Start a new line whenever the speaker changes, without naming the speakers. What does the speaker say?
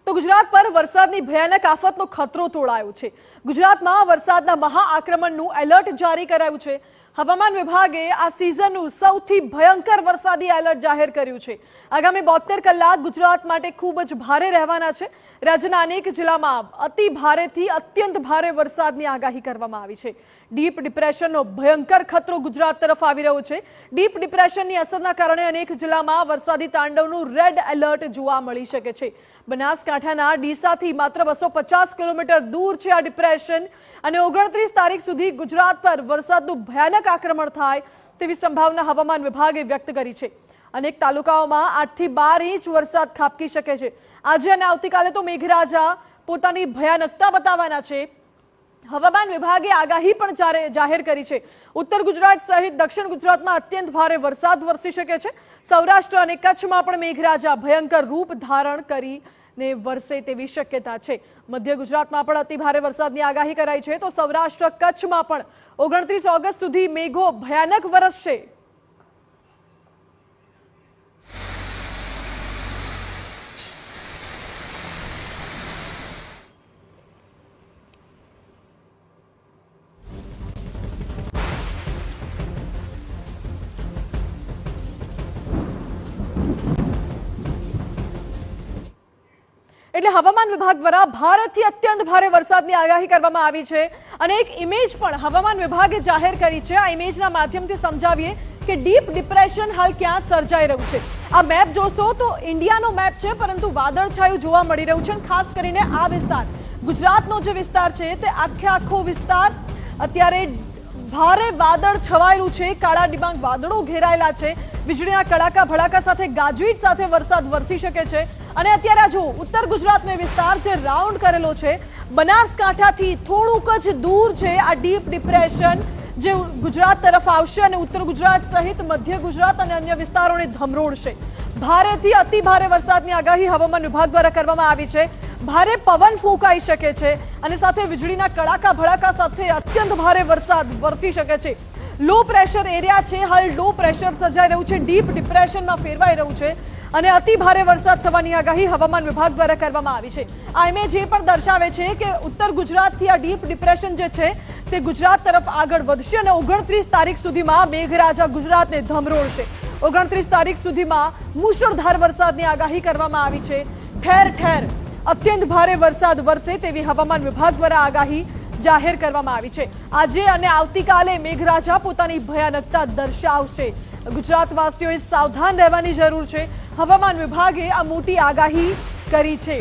તો ગુજરાત પર વરસાદની ભયાનક આફતનો ખતરો તોળાયો છે। ગુજરાતમાં વરસાદના મહાઆક્રમણનું એલર્ટ જારી કરાયું છે। હવામાન વિભાગે આ સિઝનનું સૌથી ભયંકર વરસાદી એલર્ટ જાહેર કર્યું છે। આગામી 72 કલાક ગુજરાત માટે ખૂબ જ ભારે રહેવાના છે। રાજ્યના અનેક જિલ્લામાં અતિ ભારેથી અત્યંત ભારે વરસાદની આગાહી કરવામાં આવી છે। ડીપ ડિપ્રેશનનો ભયંકર ખતરો ગુજરાત તરફ આવી રહ્યો છે। ડીપ ડિપ્રેશનની અસરના કારણે અનેક જિલ્લામાં વરસાદી તાંડવનું રેડ એલર્ટ જોવા મળી શકે છે। બનાસકાંઠાના ડીસાથી માત્ર 250 કિલોમીટર દૂર છે આ ડિપ્રેશન અને 29 તારીખ સુધી ગુજરાત પર વરસાદનું ભયાનક આક્રમણ થાય તેવી સંભાવના હવામાન વિભાગે વ્યક્ત કરી છે। અનેક તાલુકાઓમાં 8 થી 12 ઇંચ વરસાદ ખાબકી શકે છે। આજે અને આવતીકાલે તો મેઘરાજા પોતાની ભયાનકતા બતાવવાના છે। હવામાન વિભાગે આગાહી પણ જાહેર કરી છે। ઉત્તર ગુજરાત સહિત દક્ષિણ ગુજરાતમાં અત્યંત ભારે વરસાદ વરસી શકે છે। સૌરાષ્ટ્ર અને કચ્છમાં પણ મેઘરાજા ભયંકર રૂપ ધારણ કરીને વરસે તેવી શક્યતા છે। મધ્ય ગુજરાતમાં પણ અતિ ભારે વરસાદની આગાહી કરાઈ છે, તો સૌરાષ્ટ્ર કચ્છમાં પણ 29 ઓગસ્ટ સુધી મેઘો ભયાનક વરસશે। એટલે હવામાન વિભાગ દ્વારા ભારેથી અત્યંત ભારે વરસાદની આગાહી કરવામાં આવી છે અને એક ઇમેજ પણ હવામાન વિભાગે જાહેર કરી છે। આ ઇમેજના માધ્યમથી સમજાવીએ કે ડીપ ડિપ્રેશન હાલ ક્યાં સર્જાઈ રહ્યું છે। આ મેપ જોશો તો ઇન્ડિયાનો મેપ છે, પરંતુ વાદળછાયું જોવા મળી રહ્યું છે। ખાસ કરીને આ વિસ્તાર ગુજરાતનો જે વિસ્તાર છે તે આખો વિસ્તાર અત્યારે ભારે વાદળ છવાયેલું છે। કાળા ડિબાંગ વાદળો ઘેરાયેલા છે। વીજળીના કડાકા ભડાકા સાથે ગાજવીજ સાથે વરસાદ વરસી શકે છે। અને અત્યારે જો ઉત્તર ગુજરાતનો વિસ્તાર જે રાઉન્ડ કરેલો છે, બનાસકાંઠાથી થોડુંક જ દૂર છે આ ડીપ ડિપ્રેશન જે ગુજરાત તરફ આવશે અને ઉત્તર ગુજરાત સહિત મધ્ય ગુજરાત અને અન્ય વિસ્તારોને ધમરોળશે। ભારેથી અતિ ભારે વરસાદની આગાહી હવામાન વિભાગ દ્વારા કરવામાં આવી છે। ભારે પવન ફૂંકાઈ શકે છે અને સાથે વીજળીના કડાકા ભડાકા સાથે અત્યંત ભારે વરસાદ વરસી શકે છે। લો પ્રેશર એરિયા છે, હાલ લો પ્રેશર સર્જાઈ રહ્યું છે, ડીપ ડિપ્રેશનમાં ફેરવાઈ રહ્યું છે અને અતિ ભારે વરસાદ થવાની આગાહી હવામાન વિભાગ દ્વારા કરવામાં આવી છે। આ ઇમેજ એ પણ દર્શાવે છે કે ઉત્તર ગુજરાતથી આ ડીપ ડિપ્રેશન જે છે તે ગુજરાત તરફ આગળ વધશે અને 29 તારીખ સુધીમાં મેઘરાજા ગુજરાતને ધમરોળશે। 29 તારીખ સુધીમાં મુશળધાર વરસાદની આગાહી કરવામાં આવી છે। ઠેર ઠેર અત્યંત ભારે વરસાદ વરસે તેવી હવામાન વિભાગ દ્વારા આગાહી જાહેર કરવામાં આવી છે। આજે અને આવતીકાલે મેઘરાજા પોતાની ભયાનકતા દર્શાવશે। ગુજરાતવાસીઓએ સાવધાન રહેવાની જરૂર છે। હવામાન વિભાગે આ મોટી આગાહી કરી છે।